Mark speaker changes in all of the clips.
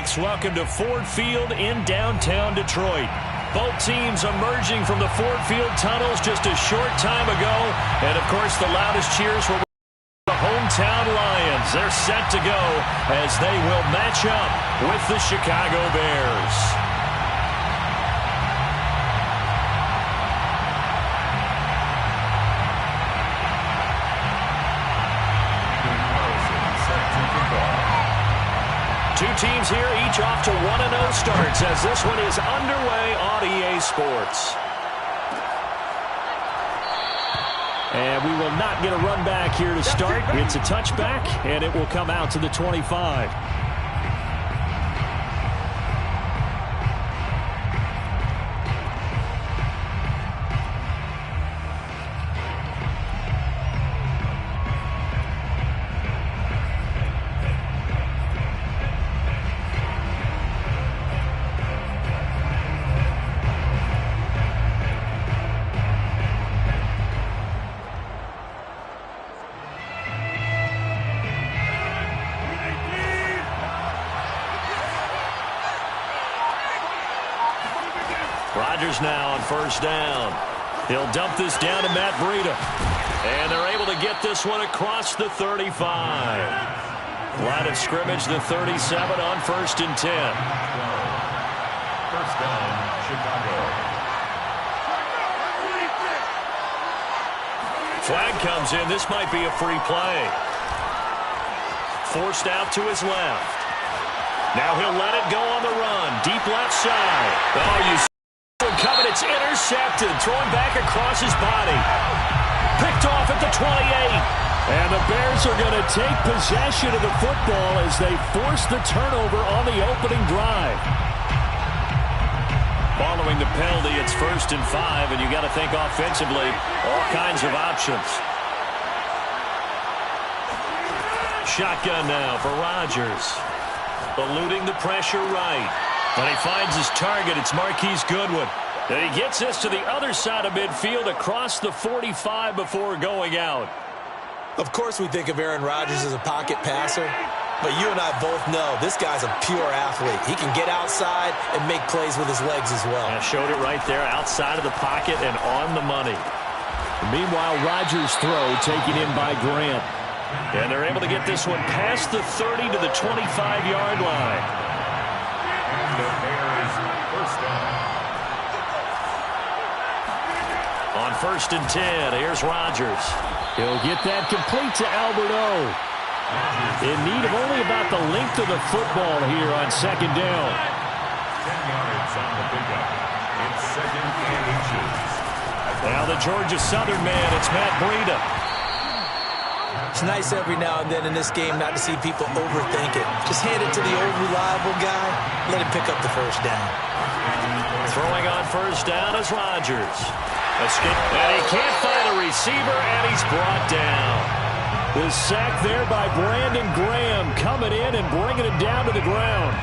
Speaker 1: Bucs welcome to Ford Field in downtown Detroit. Both teams emerging from the Ford Field tunnels just a short time ago. And, of course, the loudest cheers were the hometown Lions. They're set to go as they will match up with the Chicago Bears. Two teams here, each off to 1-0 starts as this one is underway on EA Sports. And we will not get a run back here to start. It's a touchback, and it will come out to the 25. Rodgers now on first down. He'll dump this down to Matt Breida. And they're able to get this one across the 35. Line of scrimmage, the 37 on 1st and 10.
Speaker 2: First down, Chicago.
Speaker 1: Flag comes in. This might be a free play. Forced out to his left. Now he'll let it go on the run. Deep left side. Oh, you coming, it's intercepted, throwing back across his body. Picked off at the 28. And the Bears are going to take possession of the football as they force the turnover on the opening drive. Following the penalty, it's 1st and 5, and you got to think offensively, all kinds of options. Shotgun now for Rodgers. Eluding the pressure right. When he finds his target, it's Marquise Goodwin. And he gets this to the other side of midfield across the 45 before going out.
Speaker 3: Of course we think of Aaron Rodgers as a pocket passer, but you and I both know this guy's a pure athlete. He can get outside and make plays with his legs as well.
Speaker 1: I showed it right there, outside of the pocket and on the money.
Speaker 4: Meanwhile, Rodgers' throw taken in by Grant.
Speaker 1: And they're able to get this one past the 30 to the 25-yard line.
Speaker 2: And the Bears first down.
Speaker 1: On 1st and 10, here's Rodgers.
Speaker 4: He'll get that complete to Alberto. In need of only about the length of the football here on 2nd down.
Speaker 2: 10 yards on the pickup. It's 2nd and inches.
Speaker 1: Now the Georgia Southern man, it's Matt Breida.
Speaker 3: It's nice every now and then in this game not to see people overthink it. Just hand it to the old reliable guy. Let him pick up the first down.
Speaker 1: Throwing on first down is Rodgers. And he can't find a receiver, and he's brought down.
Speaker 4: The sack there by Brandon Graham coming in and bringing it down to the ground.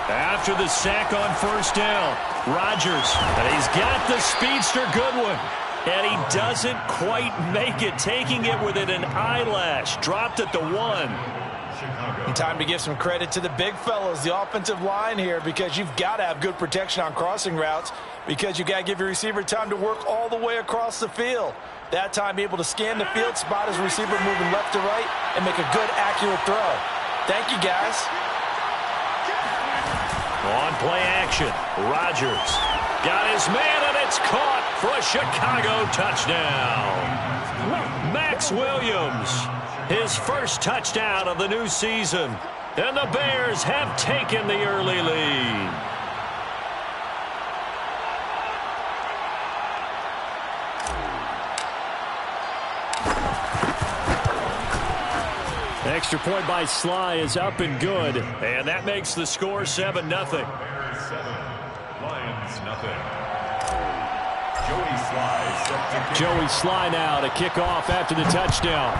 Speaker 1: After the sack on first down, Rodgers, and he's got the speedster Goodwin, and he doesn't quite make it, taking it within an eyelash, dropped at the 1.
Speaker 5: And time to give some credit to the big fellows, the offensive line here, because you've got to have good protection on crossing routes, because you've got to give your receiver time to work all the way across the field. That time able to scan the field, spot his receiver moving left to right, and make a good, accurate throw. Thank you, guys.
Speaker 1: On play action, Rodgers got his man, and it's caught for a Chicago touchdown. Max Williams, his first touchdown of the new season. And the Bears have taken the early lead.
Speaker 4: Extra point by Sly is up and good.
Speaker 1: And that makes the score 7-0.
Speaker 2: Bears 7, Lions nothing. Joey Sly set to kick.
Speaker 4: Joey Sly now to kick off after the touchdown.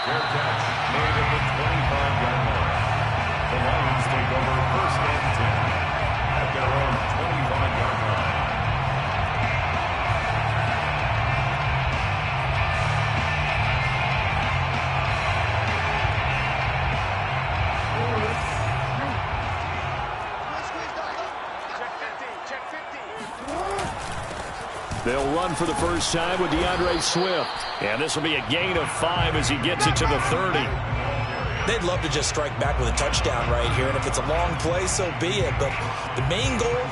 Speaker 2: Fair catch made at the 25-yard line. The Lions take over first and 10 at their own 25-yard line.
Speaker 4: They'll run for the first time with DeAndre Swift. And this will be a gain of 5 as he gets it to the 30.
Speaker 3: They'd love to just strike back with a touchdown right here, and if it's a long play, so be it. But the main goal,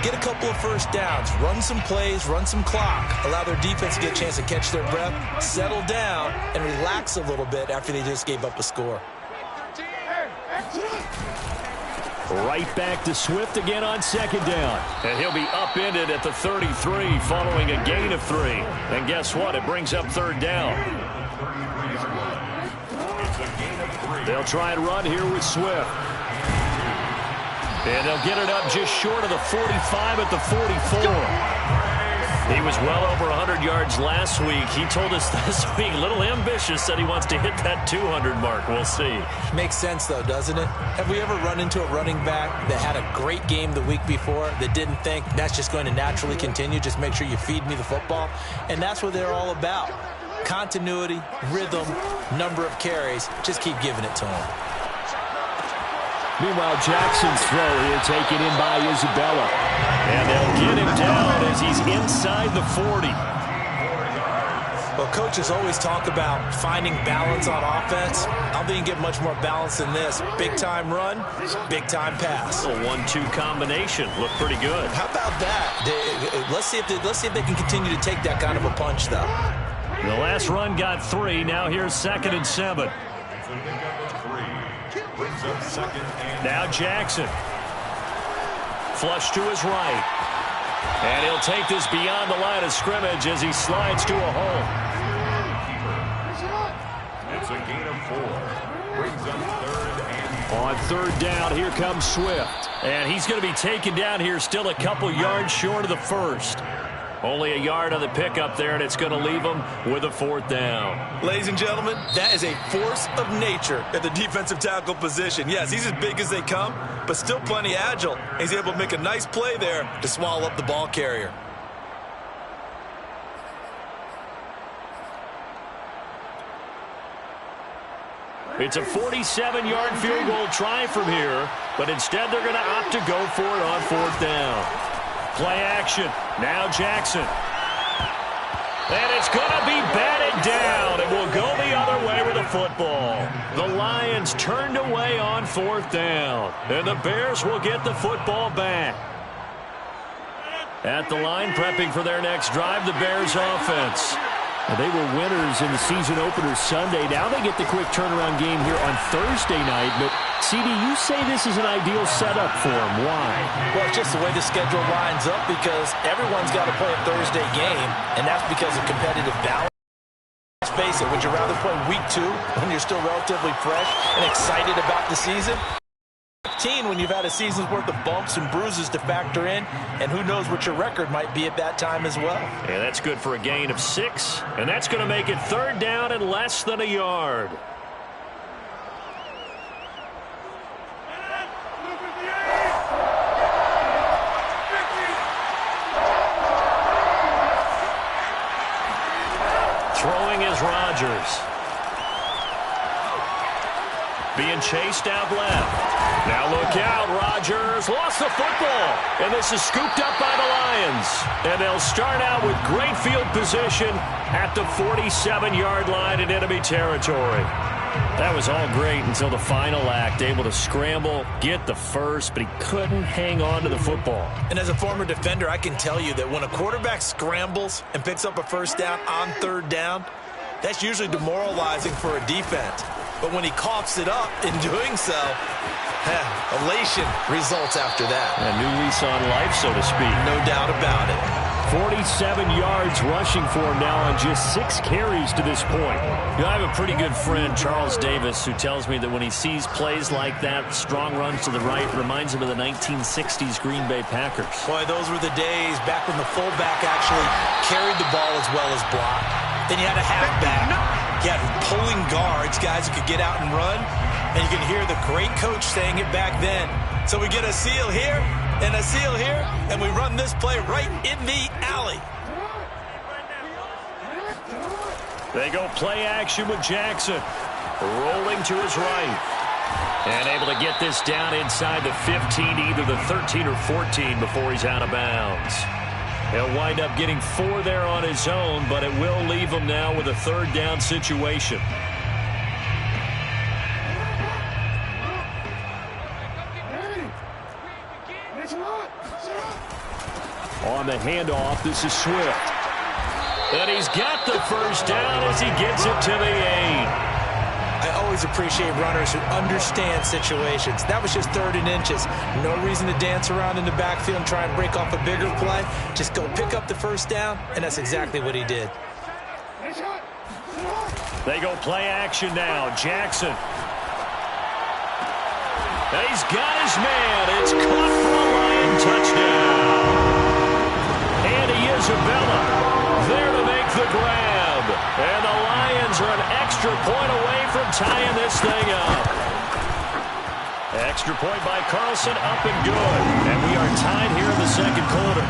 Speaker 3: get a couple of first downs, run some plays, run some clock, allow their defense to get a chance to catch their breath, settle down, and relax a little bit after they just gave up a score.
Speaker 4: Right back to Swift again on second down. And he'll be upended at the 33 following a gain of 3. And guess what? It brings up third down. They'll try and run here with Swift. And they'll get it up just short of the 45 at the 44. He was well over 100 yards last week. He told us this week, a little ambitious, said he wants to hit that 200 mark. We'll see.
Speaker 3: Makes sense, though, doesn't it? Have we ever run into a running back that had a great game the week before that didn't think that's just going to naturally continue? Just make sure you feed me the football. And that's what they're all about. Continuity, rhythm, number of carries. Just keep giving it to him.
Speaker 4: Meanwhile, Jackson's throw here taken in by Isabella. And they'll get him down as he's inside the 40.
Speaker 3: Well, coaches always talk about finding balance on offense. I don't think you can get much more balance than this. Big-time run, big-time pass.
Speaker 4: A 1-2 combination. Looked pretty good.
Speaker 3: How about that? Let's see if they can continue to take that kind of a punch, though.
Speaker 4: The last run got 3. Now here's 2nd and 7. Now Jackson. Flush to his right. And he'll take this beyond the line of scrimmage as he slides to a hole.
Speaker 2: It's a gain of 4. Brings up third and 4.
Speaker 4: On third down, here comes Swift. And he's going to be taken down here still a couple yards short of the first. Only a yard on the pickup there, and it's going to leave him with a 4th down.
Speaker 3: Ladies and gentlemen, that is a force of nature at the defensive tackle position. Yes, he's as big as they come, but still plenty agile. He's able to make a nice play there to swallow up the ball carrier.
Speaker 4: It's a 47-yard field goal try from here, but instead they're going to opt to go for it on 4th down. Play action. Now Jackson. And it's going to be batted down. It will go the other way with the football. The Lions turned away on 4th down. And the Bears will get the football back. At the line, prepping for their next drive, the Bears offense. They were winners in the season opener Sunday. Now they get the quick turnaround game here on Thursday night. But, CD, you say this is an ideal setup for them. Why?
Speaker 5: Well, it's just the way the schedule lines up because everyone's got to play a Thursday game, and that's because of competitive balance. Let's face it, would you rather play week 2 when you're still relatively fresh and excited about the season? When you've had a season's worth of bumps and bruises to factor in, and who knows what your record might be at that time as well.
Speaker 4: Yeah, that's good for a gain of 6, and that's going to make it 3rd down and less than a yard. Throwing is Rodgers. Being chased out left. Now look out, Rodgers lost the football, and this is scooped up by the Lions. And they'll start out with great field position at the 47-yard line in enemy territory. That was all great until the final act, able to scramble, get the first, but he couldn't hang on to the football.
Speaker 3: And as a former defender, I can tell you that when a quarterback scrambles and picks up a first down on 3rd down, that's usually demoralizing for a defense. But when he coughs it up in doing so, elation results after that.
Speaker 4: A new lease on life, so to speak.
Speaker 3: No doubt about it.
Speaker 4: 47 yards rushing for him now on just 6 carries to this point. You know, I have a pretty good friend, Charles Davis, who tells me that when he sees plays like that, strong runs to the right, reminds him of the 1960s Green Bay Packers.
Speaker 3: Boy, those were the days back when the fullback actually carried the ball as well as blocked. Then you had a halfback He had pulling guards, guys who could get out and run, and you can hear the great coach saying it back then. So we get a seal here and a seal here, and we run this play right in the alley.
Speaker 4: They go play action with Jackson. Rolling to his right. And able to get this down inside the 15, either the 13 or 14 before he's out of bounds. He'll wind up getting 4 there on his own, but it will leave him now with a third down situation. On the handoff, this is Swift. And he's got the first down as he gets it to the 8.
Speaker 3: I always appreciate runners who understand situations. That was just 3rd and inches. No reason to dance around in the backfield and try and break off a bigger play. Just go pick up the first down, and that's exactly what he did.
Speaker 4: They go play action now. Jackson. And he's got his man. It's caught for a Lion touchdown. Andy Isabella there to make the grab. And the Lions are an extra point away from tying this thing up. Extra point by Carlson, up and good. And we are tied here in the second quarter.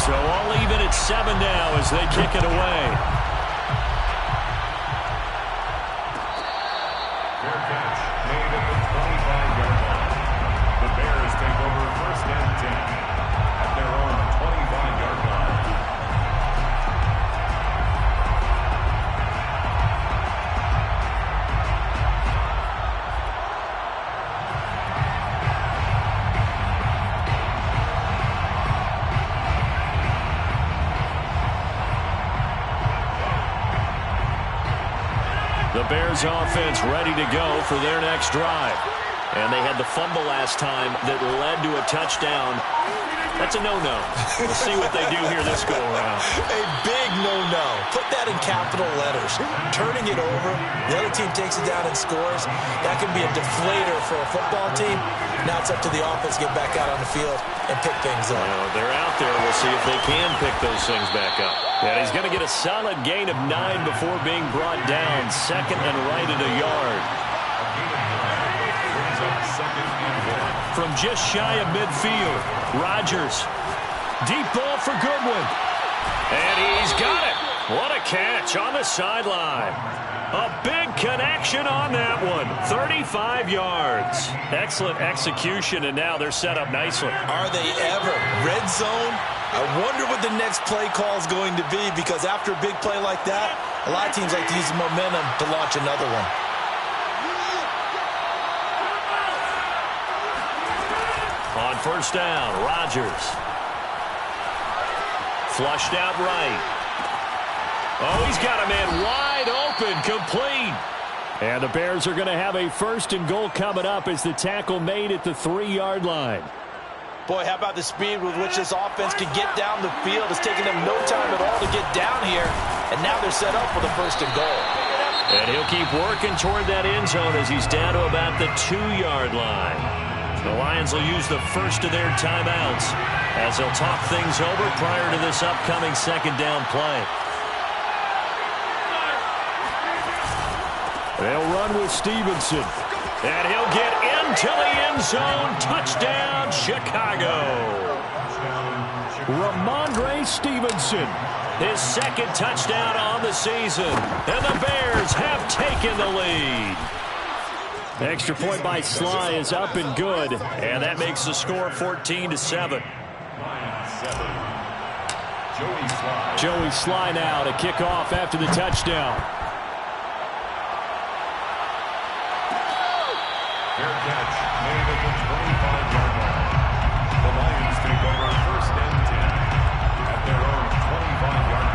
Speaker 4: So all even at 7 now as they kick it away.
Speaker 2: Fair catch made at the 25-yard line. The Bears take over 1st and 10 at their own 25-yard line.
Speaker 4: The Bears offense ready to go for their next drive. And they had the fumble last time that led to a touchdown. That's a no-no. We'll see what they do here this go-around.
Speaker 3: A big no-no. Put that in capital letters. Turning it over, the other team takes it down and scores. That can be a deflator for a football team. Now it's up to the offense to get back out on the field and pick things up.
Speaker 4: They're out there. We'll see if they can pick those things back up. And he's going to get a solid gain of 9 before being brought down. 2nd and right at a yard. From just shy of midfield, Rodgers. Deep ball for Goodwin. And he's got it. What a catch on the sideline. A big connection on that one. 35 yards. Excellent execution, and now they're set up nicely.
Speaker 3: Are they ever? Red zone? I wonder what the next play call is going to be, because after a big play like that, a lot of teams like to use the momentum to launch another one.
Speaker 4: On 1st down, Rodgers. Flushed out right. Oh, he's got a man wide open, complete. And the Bears are going to have a 1st and goal coming up as the tackle made at the 3-yard line.
Speaker 5: Boy, how about the speed with which this offense can get down the field? It's taking them no time at all to get down here. And now they're set up for the 1st and goal.
Speaker 4: And he'll keep working toward that end zone as he's down to about the 2-yard line. The Lions will use the first of their timeouts as they'll talk things over prior to this upcoming 2nd down play. They'll run with Stevenson. And he'll get into the end zone. Touchdown, Chicago. Ramondre Stevenson, his 2nd touchdown on the season. And the Bears have taken the lead. Extra point by Sly is up and good. And that makes the score 14-7. Joey Sly now to kick off after the touchdown.
Speaker 2: Fair catch made at the 25-yard line. The Lions take over 1st and 10 at their own 25-yard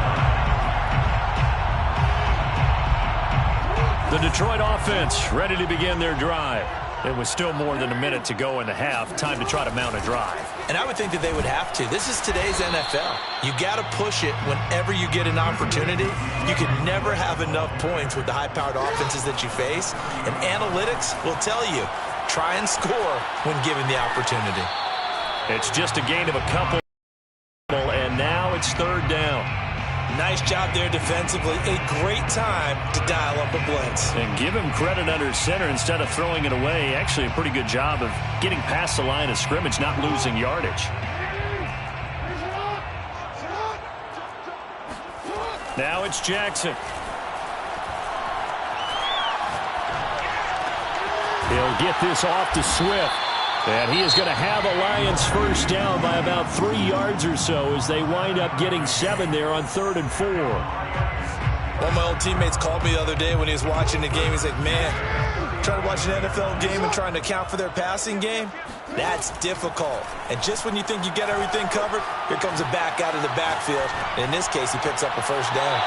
Speaker 2: line.
Speaker 4: The Detroit offense ready to begin their drive. It was still more than a minute to go in the half. Time to try to mount a drive.
Speaker 3: And I would think that they would have to. This is today's NFL. You got to push it whenever you get an opportunity. You can never have enough points with the high-powered offenses that you face. And analytics will tell you,
Speaker 5: try and score when given the opportunity.
Speaker 4: It's just a gain of a couple, and now it's third down.
Speaker 5: Nice job there defensively. A great time to dial up a blitz.
Speaker 4: And give him credit under center instead of throwing it away. Actually, a pretty good job of getting past the line of scrimmage, not losing yardage. Now it's Jackson. He'll get this off to Swift. And he is going to have a Lions first down by about 3 yards or so as they wind up getting 7 there on 3rd and 4.
Speaker 5: One of my old teammates called me the other day when he was watching the game. He's like, man, trying to watch an NFL game and trying to account for their passing game, that's difficult. And just when you think you get everything covered, here comes a back out of the backfield. And in this case, he picks up a first down.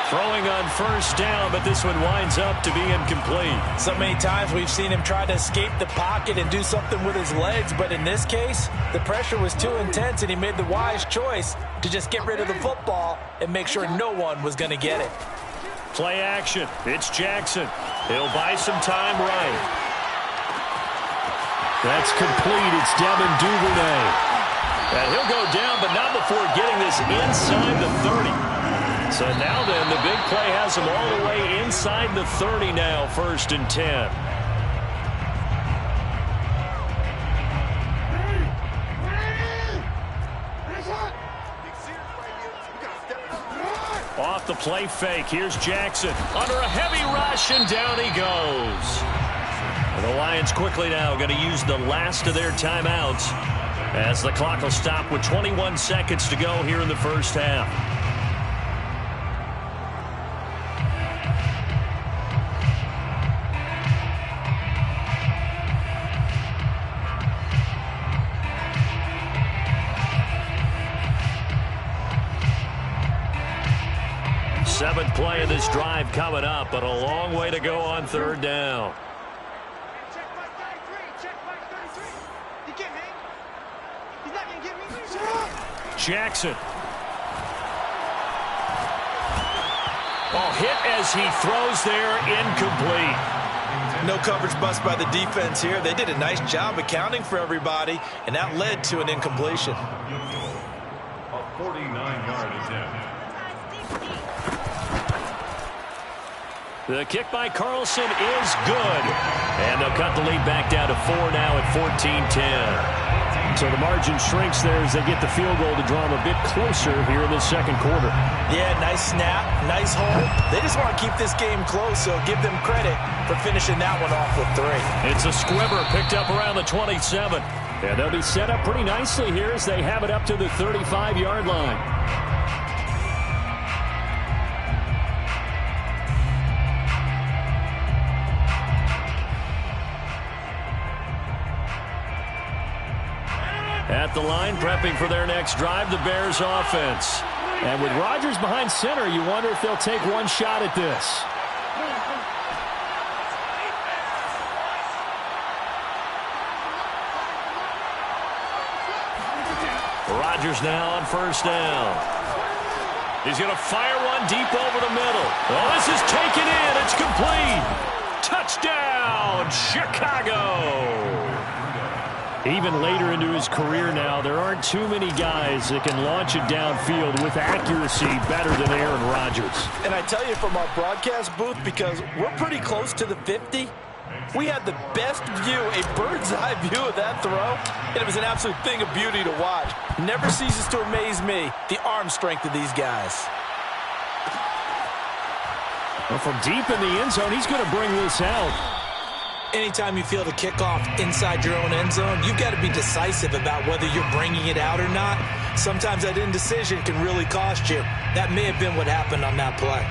Speaker 4: Throwing on first down, but this one winds up to be incomplete.
Speaker 5: So many times we've seen him try to escape the pocket and do something with his legs, but in this case, the pressure was too intense, and he made the wise choice to just get rid of the football and make sure no one was going to get it.
Speaker 4: Play action. It's Jackson. He'll buy some time right. That's complete. It's Devin Duvernay. And he'll go down, but not before getting this inside the 30. So now then, the big play has him all the way inside the 30 now, 1st and 10. Off the play fake, here's Jackson. Under a heavy rush, and down he goes. And the Lions quickly now going to use the last of their timeouts as the clock will stop with 21 seconds to go here in the first half. Seventh play of this drive coming up, but a long way to go on 3rd down.
Speaker 6: Check my 33. Check my 33. You get me? He's not going to get me.
Speaker 4: Jackson. Oh, hit as he throws there, incomplete.
Speaker 5: No coverage bust by the defense here. They did a nice job accounting for everybody, and that led to an incompletion.
Speaker 2: A 49-yard attempt.
Speaker 4: The kick by Carlson is good. And they'll cut the lead back down to 4 now at 14-10. So the margin shrinks there as they get the field goal to draw them a bit closer here in the second quarter.
Speaker 5: Yeah, nice snap, nice hold. They just want to keep this game close, so give them credit for finishing that one off with 3.
Speaker 4: It's a squibber picked up around the 27. And they'll be set up pretty nicely here as they have it up to the 35-yard line. At the line, prepping for their next drive, the Bears offense. And with Rodgers behind center, you wonder if they'll take one shot at this. Rodgers now on first down. He's going to fire one deep over the middle. Oh, this is taken in. It's complete. Touchdown, Chicago. Even later into his career now, there aren't too many guys that can launch it downfield with accuracy better than Aaron Rodgers.
Speaker 5: And I tell you from our broadcast booth, because we're pretty close to the 50, we had the best view, a bird's-eye view of that throw, and it was an absolute thing of beauty to watch. Never ceases to amaze me, the arm strength of these guys.
Speaker 4: Well, from deep in the end zone, he's going to bring this out.
Speaker 5: Anytime you field a kickoff inside your own end zone, you've got to be decisive about whether you're bringing it out or not. Sometimes that indecision can really cost you. That may have been what happened on that play.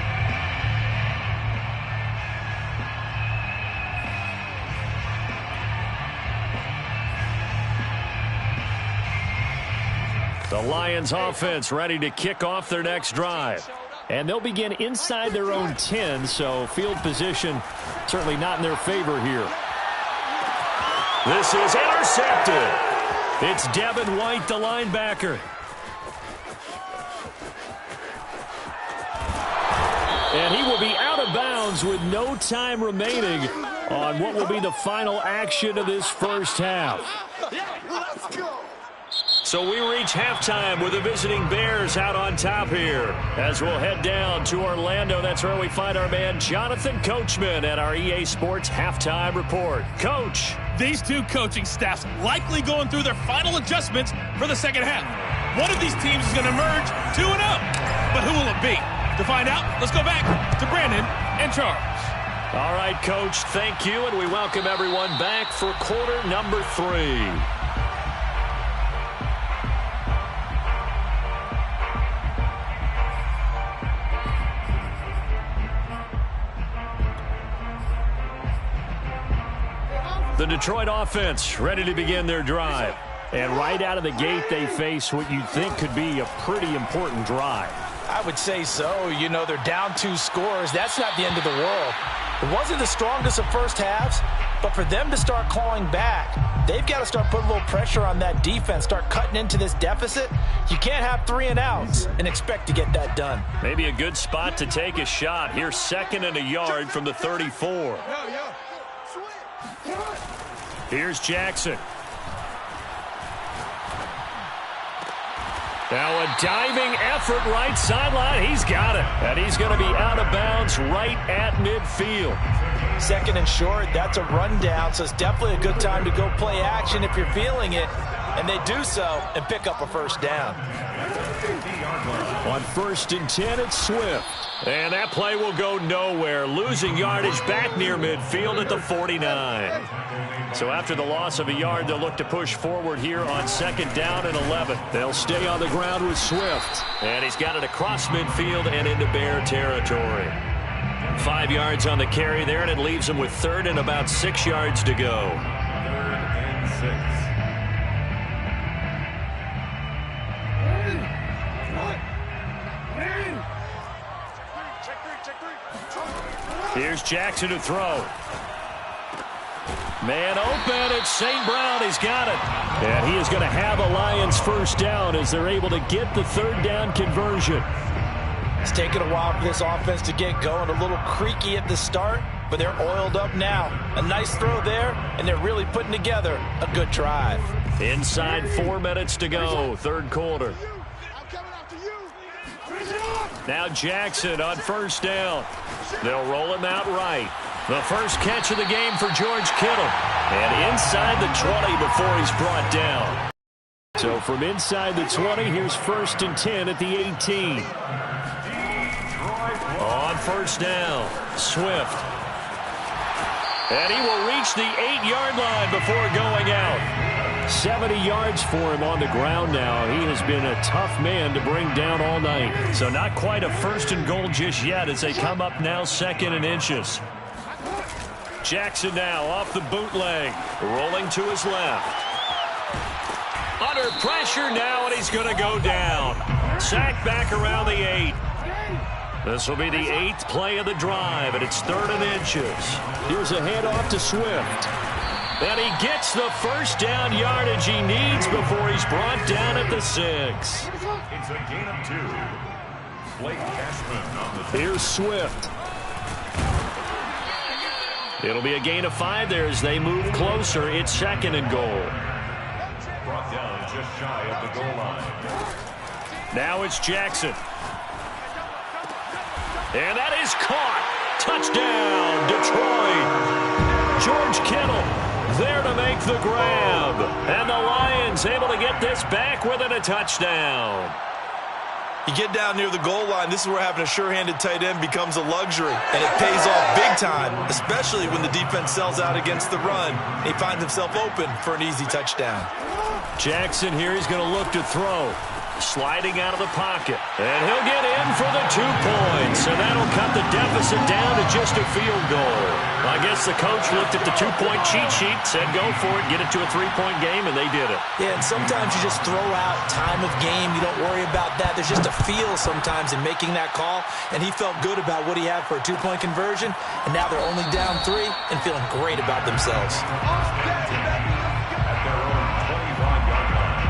Speaker 4: The Lions offense ready to kick off their next drive. And they'll begin inside their own 10, so field position certainly not in their favor here. This is intercepted. It's Devin White, the linebacker. And he will be out of bounds with no time remaining on what will be the final action of this first half.
Speaker 6: Let's go.
Speaker 4: So we reach halftime with the visiting Bears out on top here. As we'll head down to Orlando, that's where we find our man Jonathan Coachman at our EA Sports Halftime Report. Coach.
Speaker 7: These two coaching staffs likely going through their final adjustments for the second half. One of these teams is going to emerge 2-0. But who will it be? To find out, let's go back to Brandon and Charles.
Speaker 4: All right, Coach, thank you, and we welcome everyone back for quarter number 3. The Detroit offense ready to begin their drive. And right out of the gate, they face what you'd think could be a pretty important drive.
Speaker 5: I would say so. You know, they're down 2 scores. That's not the end of the world. It wasn't the strongest of first halves, but for them to start clawing back, they've got to start putting a little pressure on that defense, start cutting into this deficit. You can't have 3 and outs and expect to get that done.
Speaker 4: Maybe a good spot to take a shot. Here's 2nd and a yard from the 34. Here's Jackson. Now a diving effort right sideline. He's got it. And he's going to be out of bounds right at midfield.
Speaker 5: 2nd and short, that's a rundown, so it's definitely a good time to go play action if you're feeling it. And they do so and pick up a first down.
Speaker 4: On 1st and 10, it's Swift. And that play will go nowhere. Losing yardage back near midfield at the 49. So after the loss of a yard, they'll look to push forward here on 2nd down and 11. They'll stay on the ground with Swift. And he's got it across midfield and into Bear territory. 5 yards on the carry there, and it leaves him with 3rd and about 6 yards to go.
Speaker 2: 3rd and 6.
Speaker 4: Here's Jackson to throw. Man open, it's St. Brown. He's got it. And he is going to have a Lions first down as they're able to get the 3rd down conversion.
Speaker 5: It's taken a while for this offense to get going. A little creaky at the start, but they're oiled up now. A nice throw there, and they're really putting together a good drive.
Speaker 4: Inside 4 minutes to go, 3rd quarter. Now Jackson on 1st down. They'll roll him out right. The first catch of the game for George Kittle. And inside the 20 before he's brought down. So from inside the 20, here's 1st and 10 at the 18. On 1st down, Swift. And he will reach the 8-yard line before going out. 70 yards for him on the ground now. He has been a tough man to bring down all night. So not quite a 1st and goal just yet as they come up now 2nd and inches. Jackson now off the bootleg, rolling to his left. Under pressure now, and he's going to go down. Sacked back around the 8. This will be the 8th play of the drive, and it's 3rd and inches. Here's a handoff to Swift. And he gets the first down yardage he needs before he's brought down at the 6.
Speaker 2: It's a gain of 2. Blake Cashman on the...
Speaker 4: Here's Swift. It'll be a gain of 5 there as they move closer. It's 2nd and goal.
Speaker 2: Brought down just shy of the goal line.
Speaker 4: Now it's Jackson. And that is caught. Touchdown, Detroit. George Kittle there to make the grab. And the Lions able to get this back within a touchdown.
Speaker 5: You get down near the goal line, this is where having a sure-handed tight end becomes a luxury. And it pays off big time, especially when the defense sells out against the run. He finds himself open for an easy touchdown.
Speaker 4: Jackson here, he's going to look to throw. Sliding out of the pocket. And he'll get in for the 2 points. And that'll cut the deficit down to just a field goal. I guess the coach looked at the 2-point cheat sheet, said go for it, get it to a 3-point game, and they did it.
Speaker 5: Yeah, and sometimes you just throw out time of game. You don't worry about that. There's just a feel sometimes in making that call. And he felt good about what he had for a 2-point conversion. And now they're only down 3 and feeling great about themselves.
Speaker 2: At their own 25-yard line.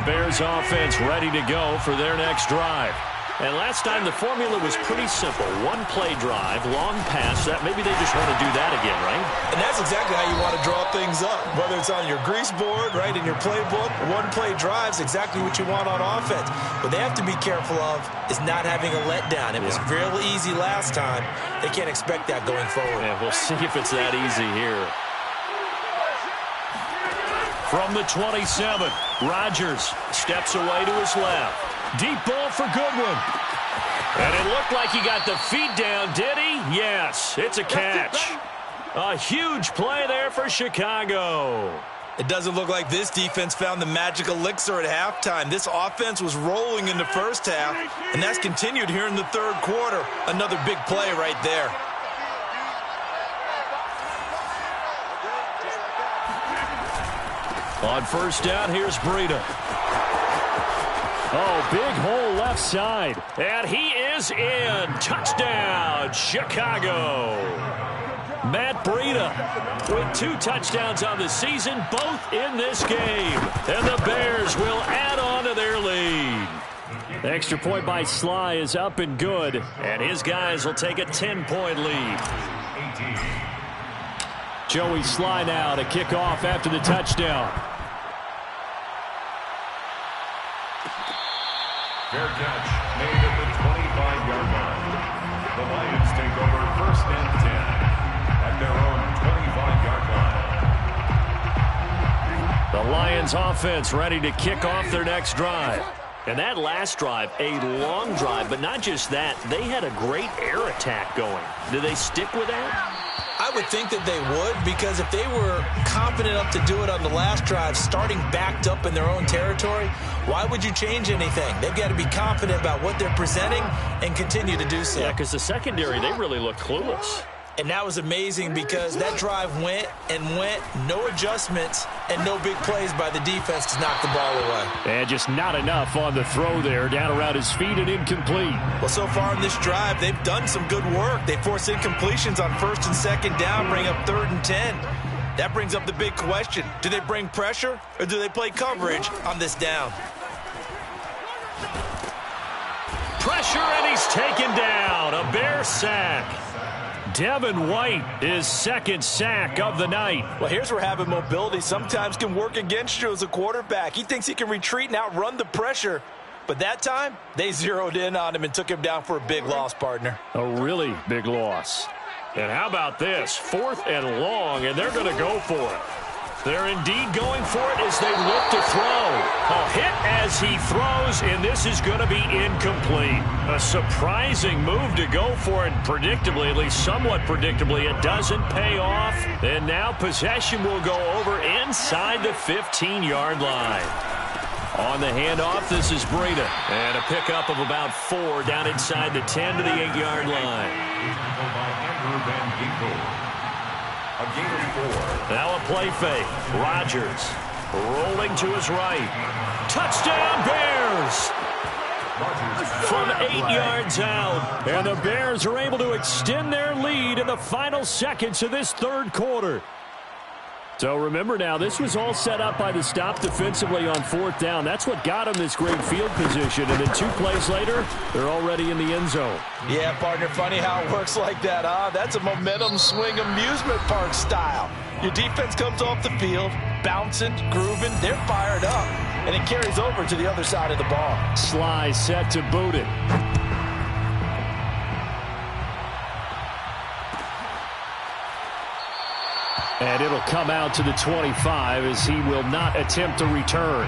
Speaker 1: Bears offense ready to go for their next drive. And last time the formula was pretty simple. One play drive, long pass. That maybe they just want to do that again, right?
Speaker 3: And that's exactly how you want to draw things up. Whether it's on your grease board, right, in your playbook, one play drive's exactly what you want on offense. What they have to be careful of is not having a letdown. It was real easy last time. They can't expect that going forward.
Speaker 1: Yeah, we'll see if it's that easy here. From the 27, Rodgers steps away to his left. Deep ball for Goodwin. And it looked like he got the feet down, did he? Yes, it's a catch. A huge play there for Chicago.
Speaker 3: It doesn't look like this defense found the magic elixir at halftime. This offense was rolling in the first half, and that's continued here in the third quarter. Another big play right there.
Speaker 1: On first down, here's Breida. Oh, big hole left side. And he is in. Touchdown, Chicago. Matt Breida with 2 touchdowns on the season, both in this game. And the Bears will add on to their lead. The extra point by Sly is up and good. And his guys will take a 10-point lead. Joey Sly now to kick off after the touchdown.
Speaker 2: Fair catch made at the 25-yard line. The Lions take over first and 10 at their own 25-yard line.
Speaker 1: The Lions offense ready to kick off their next drive. And that last drive, a long drive, but not just that. They had a great air attack going. Do they stick with that?
Speaker 3: I would think that they would, because if they were confident enough to do it on the last drive, starting backed up in their own territory, why would you change anything? They've got to be confident about what they're presenting and continue to do so.
Speaker 1: Yeah, because the secondary, they really look clueless.
Speaker 3: And that was amazing because that drive went and went, no adjustments, and no big plays by the defense to knock the ball away.
Speaker 1: And just not enough on the throw there, down around his feet and incomplete.
Speaker 3: Well, so far in this drive, they've done some good work. They forced incompletions on first and second down, bring up 3rd and 10. That brings up the big question. Do they bring pressure or do they play coverage on this down?
Speaker 1: Pressure, and he's taken down. A Bear sack. Devin White, his second sack of the night.
Speaker 5: Well, here's where having mobility sometimes can work against you as a quarterback. He thinks he can retreat and outrun the pressure. But that time, they zeroed in on him and took him down for a big loss, partner.
Speaker 1: A really big loss. And how about this? 4th and long, and they're going to go for it. They're indeed going for it as they look to throw. A hit as he throws, and this is going to be incomplete. A surprising move to go for it. Predictably, at least somewhat predictably, it doesn't pay off. And now possession will go over inside the 15-yard line. On the handoff, this is Breida. And a pickup of about 4 down inside the 10 to the 8-yard line.
Speaker 2: A gain of 4.
Speaker 1: Now a play fake. Rodgers rolling to his right. Touchdown, Bears! From 8 yards out. And the Bears are able to extend their lead in the final seconds of this third quarter. So remember now, this was all set up by the stop defensively on 4th down. That's what got them this great field position. And then 2 plays later, they're already in the end zone.
Speaker 5: Yeah, partner, funny how it works like that, huh? That's a momentum swing amusement park style. Your defense comes off the field, bouncing, grooving, they're fired up, and it carries over to the other side of the ball.
Speaker 1: Sly set to boot it. And it'll come out to the 25 as he will not attempt to return.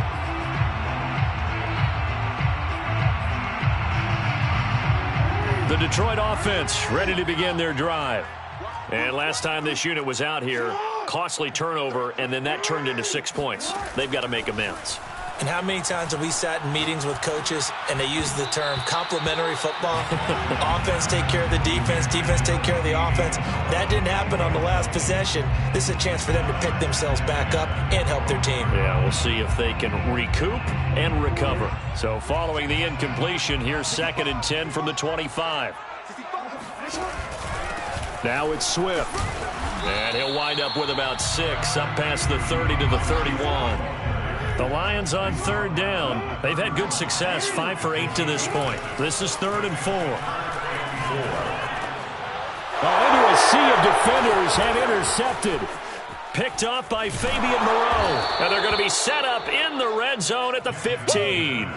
Speaker 1: The Detroit offense ready to begin their drive. And last time this unit was out here, costly turnover, and then that turned into 6 points. They've got to make amends.
Speaker 3: And how many times have we sat in meetings with coaches and they use the term complementary football? Offense take care of the defense, defense take care of the offense. That didn't happen on the last possession. This is a chance for them to pick themselves back up and help their team.
Speaker 1: Yeah, we'll see if they can recoup and recover. So following the incompletion, here's 2nd and 10 from the 25. Now it's Swift. And he'll wind up with about 6 up past the 30 to the 31.
Speaker 4: The Lions on third down. They've had good success, 5 for 8 to this point. This is 3rd and 4. Into a sea of defenders and intercepted. Picked off by Fabian Moreau. And they're going to be set up in the red zone at the 15.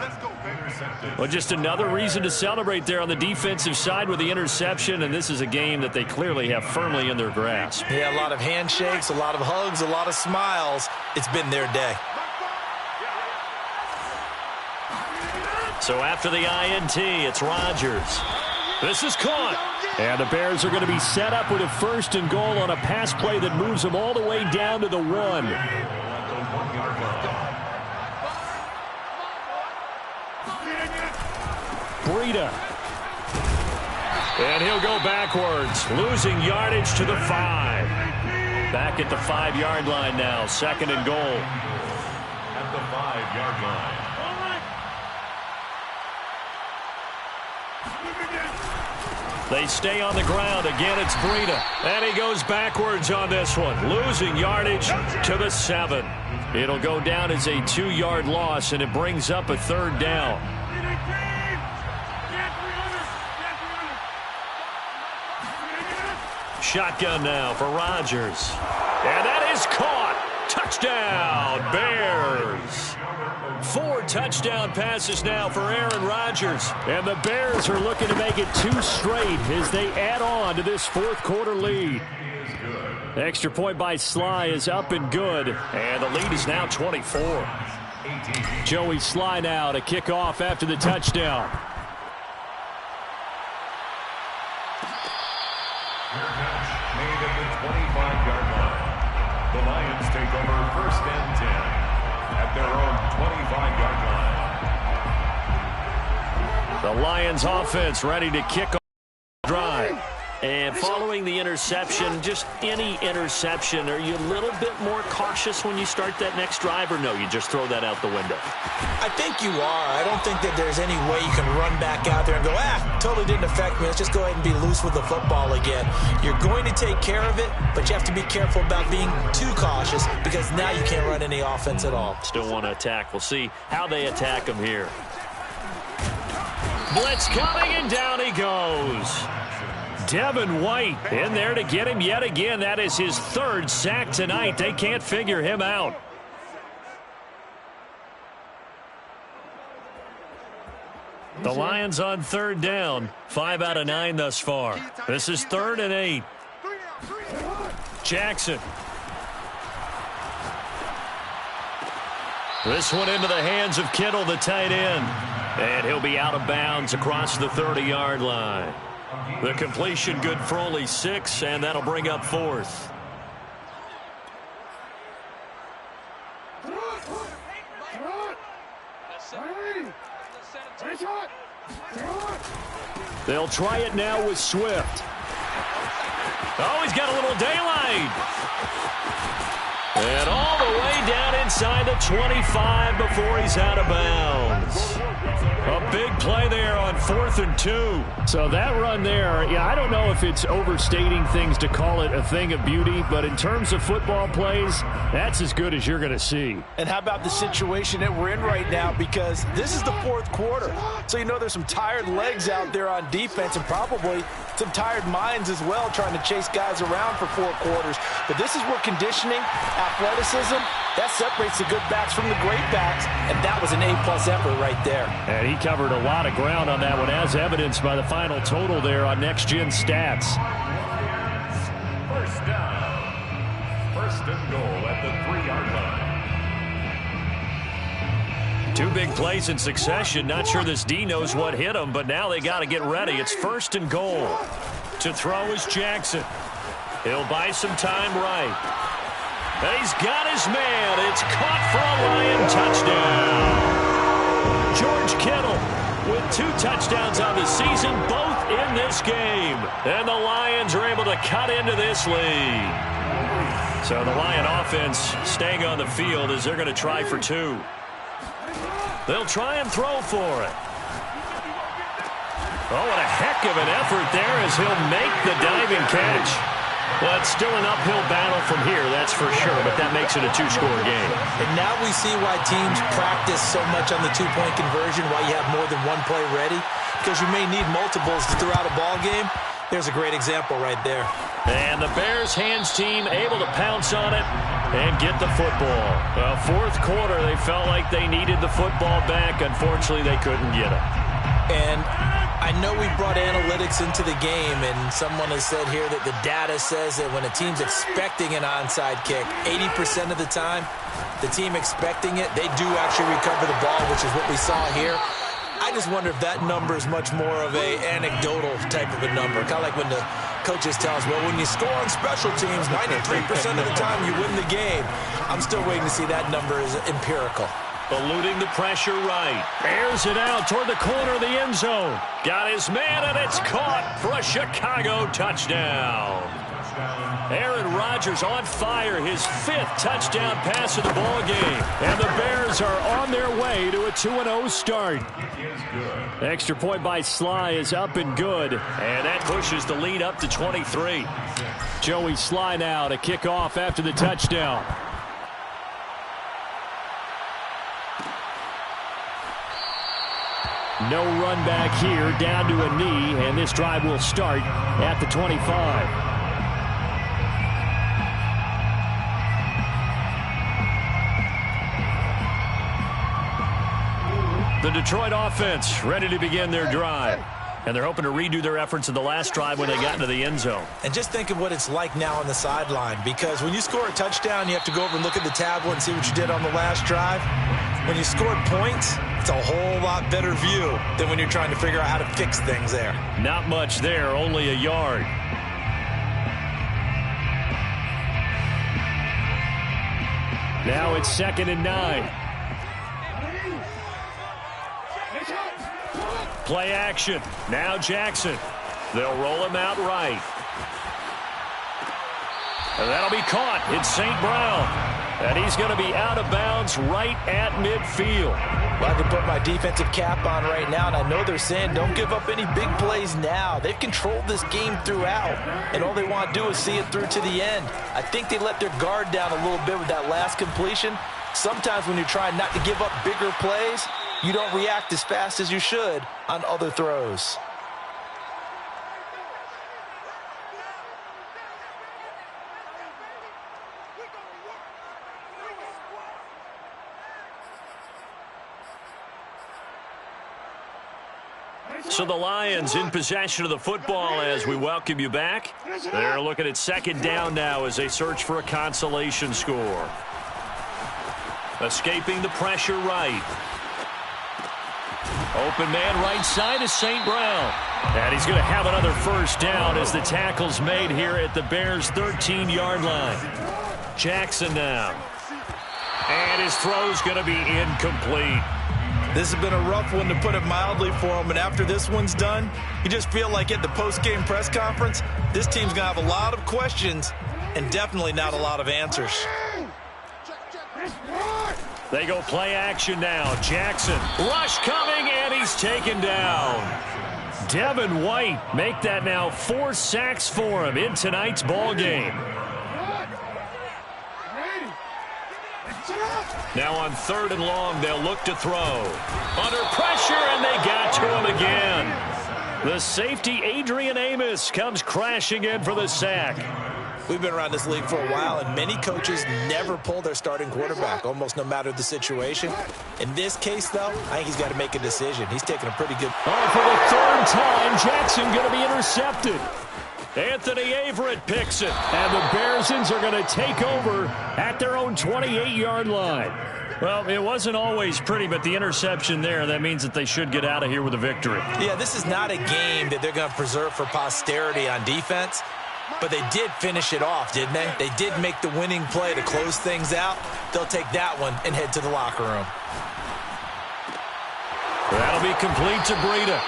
Speaker 4: Well, just another reason to celebrate there on the defensive side with the interception, and this is a game that they clearly have firmly in their grasp.
Speaker 5: Yeah, a lot of handshakes, a lot of hugs, a lot of smiles. It's been their day.
Speaker 4: So after the INT, it's Rodgers. This is caught. And the Bears are going to be set up with a 1st and goal on a pass play that moves them all the way down to the 1. Breida. And he'll go backwards, losing yardage to the 5. Back at the 5-yard line now, 2nd and goal.
Speaker 2: At the 5-yard line.
Speaker 4: They stay on the ground. Again, it's Breida. And he goes backwards on this one, losing yardage to the 7. It'll go down as a 2-yard loss, and it brings up a 3rd down. Shotgun now for Rodgers. And that is caught. Touchdown, Bears. 4 touchdown passes now for Aaron Rodgers. And the Bears are looking to make it 2 straight as they add on to this 4th quarter lead. Extra point by Sly is up and good. And the lead is now 24. Joey Sly now to kick off after the touchdown.
Speaker 2: Made at the 25-yard line. The Lions take over 1st and 10 at their own 25-yard line.
Speaker 4: The Lions offense ready to kick off the drive. And following the interception, just any interception, are you a little bit more cautious when you start that next drive, or no, you just throw that out the window?
Speaker 5: I think you are. I don't think that there's any way you can run back out there and go, totally didn't affect me. Let's just go ahead and be loose with the football again. You're going to take care of it, but you have to be careful about being too cautious because now you can't run any offense at all.
Speaker 4: Still want to attack. We'll see how they attack him here. Blitz coming, and down he goes. Devin White in there to get him yet again. That is his 3rd sack tonight. They can't figure him out. The Lions on 3rd down. 5 out of 9 thus far. This is 3rd and 8. Jackson. This one into the hands of Kittle, the tight end. And he'll be out of bounds across the 30-yard line. The completion good for only 6, and that'll bring up 4th. They'll try it now with Swift. Oh, he's got a little daylight. And all the way down inside the 25 before he's out of bounds. A big play there on 4th and 2. So that run there, I don't know if it's overstating things to call it a thing of beauty, but in terms of football plays, that's as good as you're going to see.
Speaker 5: And how about the situation that we're in right now, because this is the 4th quarter. So there's some tired legs out there on defense and probably some tired minds as well trying to chase guys around for 4 quarters. But this is where conditioning, athleticism, that separates the good backs from the great backs, and that was an A-plus effort right there.
Speaker 4: And he covered a lot of ground on that one, as evidenced by the final total there on Next Gen Stats.
Speaker 2: 1st down. 1st and goal at the 3-yard line.
Speaker 4: 2 big plays in succession. Not sure this D knows what hit him, but now they got to get ready. It's 1st and goal. To throw is Jackson. He'll buy some time right. And he's got his man. It's caught for a Lion touchdown. George Kittle with 2 touchdowns on the season, both in this game. And the Lions are able to cut into this lead. So the Lion offense staying on the field as they're going to try for 2. They'll try and throw for it. Oh, what a heck of an effort there as he'll make the diving catch. Well, it's still an uphill battle from here, that's for sure, but that makes it a two-score game.
Speaker 3: And now we see why teams practice so much on the two-point conversion, why you have more than one play ready, because you may need multiples throughout a ball game. There's a great example right there.
Speaker 4: And the Bears hands team able to pounce on it and get the football. Well, fourth quarter, they felt like they needed the football back. Unfortunately, they couldn't get it.
Speaker 3: And I know we brought analytics into the game, and someone has said here that the data says that when a team's expecting an onside kick, 80% of the time, the team expecting it, they do actually recover the ball, which is what we saw here. I just wonder if that number is much more of a anecdotal type of a number. Kind of like when the coaches tell us, well, when you score on special teams, 93% of the time you win the game. I'm still waiting to see that number is empirical.
Speaker 4: Eluding the pressure right. Airs it out toward the corner of the end zone. Got his man, and it's caught for a Chicago touchdown. Aaron Rodgers on fire, his fifth touchdown pass of the ball game. And the Bears are on their way to a 2-0 start. Extra point by Sly is up and good. And that pushes the lead up to 23. Joey Sly now to kick off after the touchdown. No run back here, down to a knee, and this drive will start at the 25. The Detroit offense ready to begin their drive. And they're hoping to redo their efforts in the last drive when they got into the end zone.
Speaker 3: And just think of what it's like now on the sideline, because when you score a touchdown, you have to go over and look at the tablet and see what you did on the last drive. When you scored points, it's a whole lot better view than when you're trying to figure out how to fix things there.
Speaker 4: Not much there, only a yard. Now it's 2nd and 9. Play action. Now Jackson. They'll roll him out right. And that'll be caught. It's St. Brown. And he's going to be out of bounds right at midfield.
Speaker 3: Well, I can put my defensive cap on right now, and I know they're saying don't give up any big plays now. They've controlled this game throughout, and all they want to do is see it through to the end. I think they let their guard down a little bit with that last completion. Sometimes when you're trying not to give up bigger plays, you don't react as fast as you should on other throws.
Speaker 4: So the Lions in possession of the football as we welcome you back. They're looking at 2nd down now as they search for a consolation score. Escaping the pressure right. Open man right side is St. Brown. And he's going to have another first down as the tackle's made here at the Bears' 13-yard line. Jackson now. And his throw's going to be incomplete.
Speaker 5: This has been a rough one, to put it mildly, for him. And after this one's done, you just feel like at the post-game press conference, this team's going to have a lot of questions and definitely not a lot of answers.
Speaker 4: They go play action now. Jackson, rush coming, and he's taken down. Devin White make that now 4 sacks for him in tonight's ball game. Now on 3rd and long, they'll look to throw. Under pressure, and they got to him again. The safety, Adrian Amos, comes crashing in for the sack.
Speaker 3: We've been around this league for a while, and many coaches never pull their starting quarterback, almost no matter the situation. In this case, though, I think he's got to make a decision. He's taking a pretty good...
Speaker 4: Oh, for the 3rd time, Jackson going to be intercepted. Anthony Averett picks it, and the Bearsons are going to take over at their own 28-yard line. Well, it wasn't always pretty, but the interception there, that means that they should get out of here with a victory.
Speaker 3: Yeah, this is not a game that they're going to preserve for posterity on defense, but they did finish it off, didn't they? They did make the winning play to close things out. They'll take that one and head to the locker room.
Speaker 4: That'll be complete to Breida.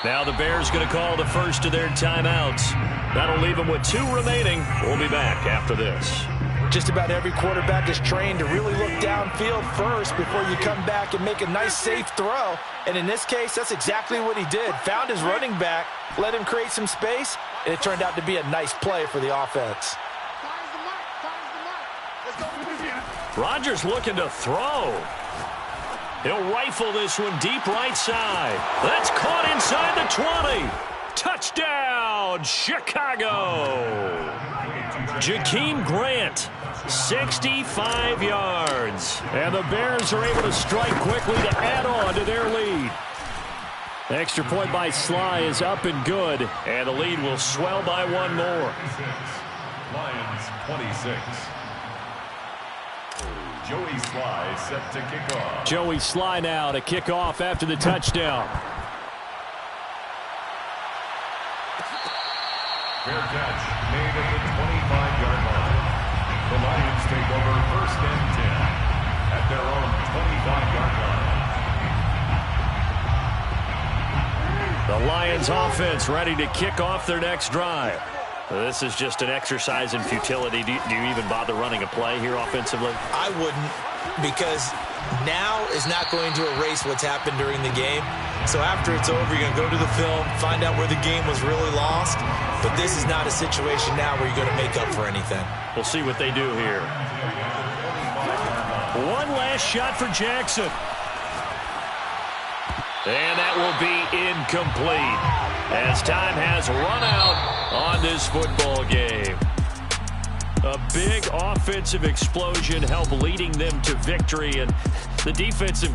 Speaker 4: Now the Bears going to call the first of their timeouts. That'll leave them with 2 remaining. We'll be back after this.
Speaker 3: Just about every quarterback is trained to really look downfield first before you come back and make a nice, safe throw. And in this case, that's exactly what he did. Found his running back, let him create some space,
Speaker 5: and it turned out to be a nice play for the offense.
Speaker 4: Rodgers looking to throw. He'll rifle this one deep right side. That's caught inside the 20. Touchdown, Chicago. Jakeem Grant, 65 yards. And the Bears are able to strike quickly to add on to their lead. Extra point by Sly is up and good, and the lead will swell by one more.
Speaker 2: Lions 26. Joey Sly set to kick off.
Speaker 4: Joey Sly now to kick off after the touchdown.
Speaker 2: Fair catch made at the 25-yard line. The Lions take over first and 10 at their own 25-yard line.
Speaker 4: The Lions offense ready to kick off their next drive. This is just an exercise in futility. Do you even bother running a play here offensively?
Speaker 3: I wouldn't, because now is not going to erase what's happened during the game. So after it's over, you're going to go to the film, find out where the game was really lost. But this is not a situation now where you're going to make up for anything.
Speaker 4: We'll see what they do here. One last shot for Jackson. And that will be incomplete as time has run out on this football game. A big offensive explosion helped leading them to victory, and the defensive